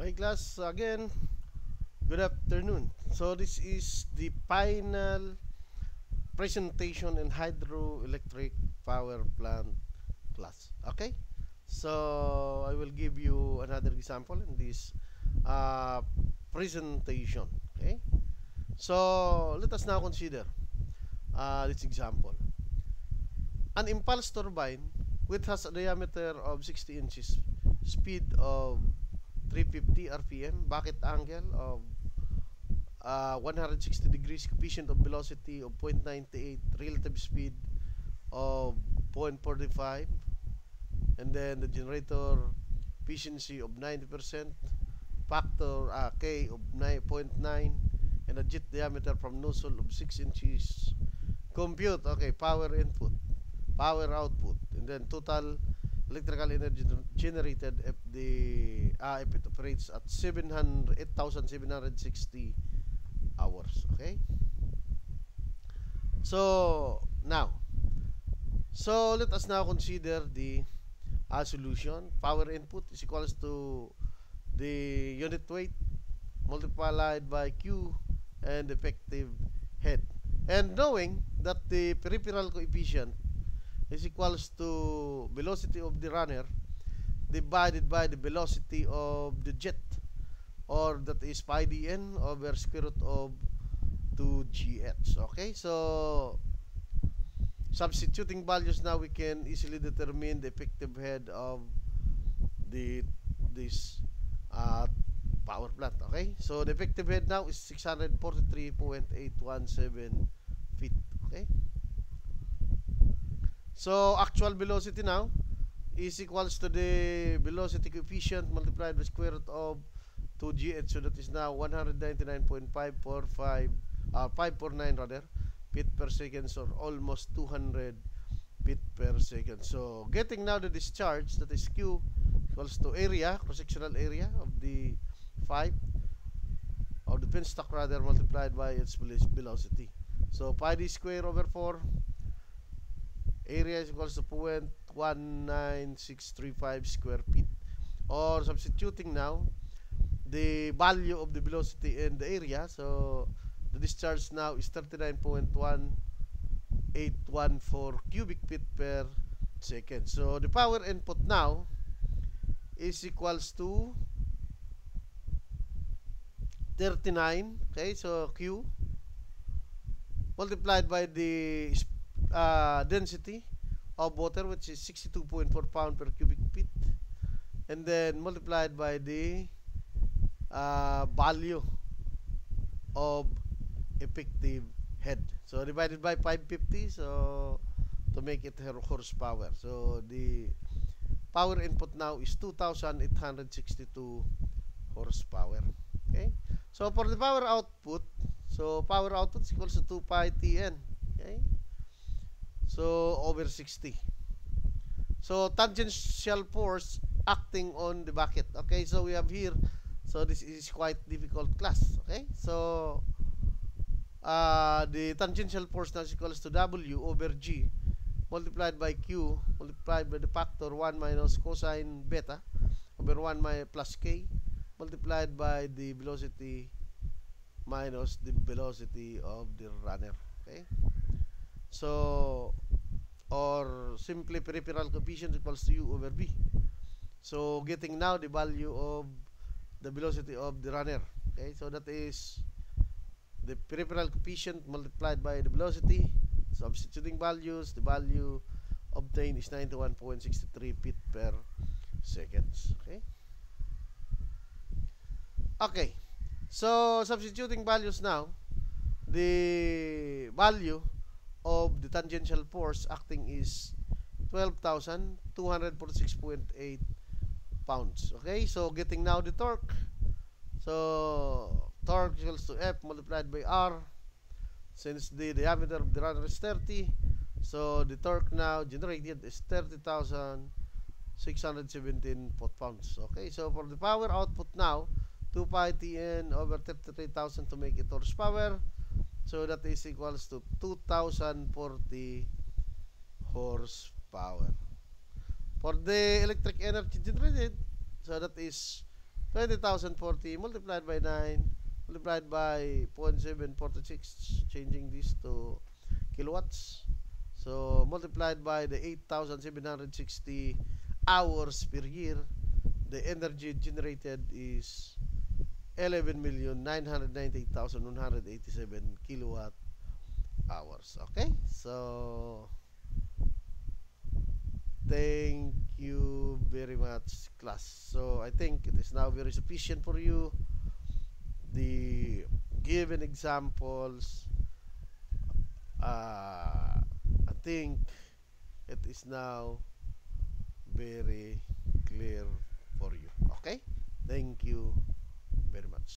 Okay, class, again, good afternoon. So this is the final presentation in hydroelectric power plant class. Okay, so I will give you another example in this uh, presentation. Okay, so let us now consider this example. An impulse turbine which has a diameter of 60 inches, speed of 350 RPM, bucket angle of 160 degrees, coefficient of velocity of 0.98, relative speed of 0.45, and then the generator efficiency of 90%, factor K of 9.9, and a jet diameter from nozzle of 6 inches. Compute, okay, power input, power output, and then total electrical energy generated if it operates at 8,760 hours. Okay, so let us now consider the solution. Power input is equals to the unit weight multiplied by Q and effective head, and knowing that the peripheral coefficient is equals to velocity of the runner divided by the velocity of the jet, or that is pi dn over square root of 2gh. Okay, so substituting values now, we can easily determine the effective head of this uh, power plant. Okay, so the effective head now is 643.817 feet. Okay, so actual velocity now is equals to the velocity coefficient multiplied by square root of 2gh, so that is now 199.549 rather feet per second, or almost 200 feet per second. So getting now the discharge, that is Q equals to area, cross-sectional area of the penstock rather, multiplied by its velocity. So pi d square over 4, area is equals to 0.19635 square feet. Or substituting now the value of the velocity and the area, so the discharge now is 39.1814 cubic feet per second. So the power input now is equals to 39, okay, so Q multiplied by the density of water, which is 62.4 pound per cubic feet, and then multiplied by the value of effective head, so divided by 550, so to make it horsepower. So the power input now is 2,862 horsepower. Okay, so for the power output, so power output is equals to 2 pi Tn, okay, so over 60. So tangential force acting on the bucket. Okay, so we have here, so this is quite difficult class. Okay, so the tangential force now is equals to W over G multiplied by Q multiplied by the factor 1 minus cosine beta over 1 plus K multiplied by the velocity minus the velocity of the runner. Okay, so or simply peripheral coefficient equals to U over V. So getting now the value of the velocity of the runner. Okay, so that is the peripheral coefficient multiplied by the velocity. Substituting values, the value obtained is 91.63 feet per seconds. Okay, okay, so substituting values now, the value of the tangential force acting is 12,246.8 pounds. Okay, so getting now the torque, so torque equals to F multiplied by R. Since the diameter of the runner is 30, so the torque now generated is 30,617 foot-pounds. Okay, so for the power output now, 2 pi Tn over 33,000 to make it horsepower, so that is equals to 2,040 horsepower. For the electric energy generated, so that is 20,040 multiplied by 9 multiplied by 0.746, changing this to kilowatts. So multiplied by the 8,760 hours per year, the energy generated is 11,998,187 kilowatt hours. Okay? So thank you very much, class. So I think it is now very sufficient for you. The given examples, I think it is now very clear for you. Okay? Thank you very much.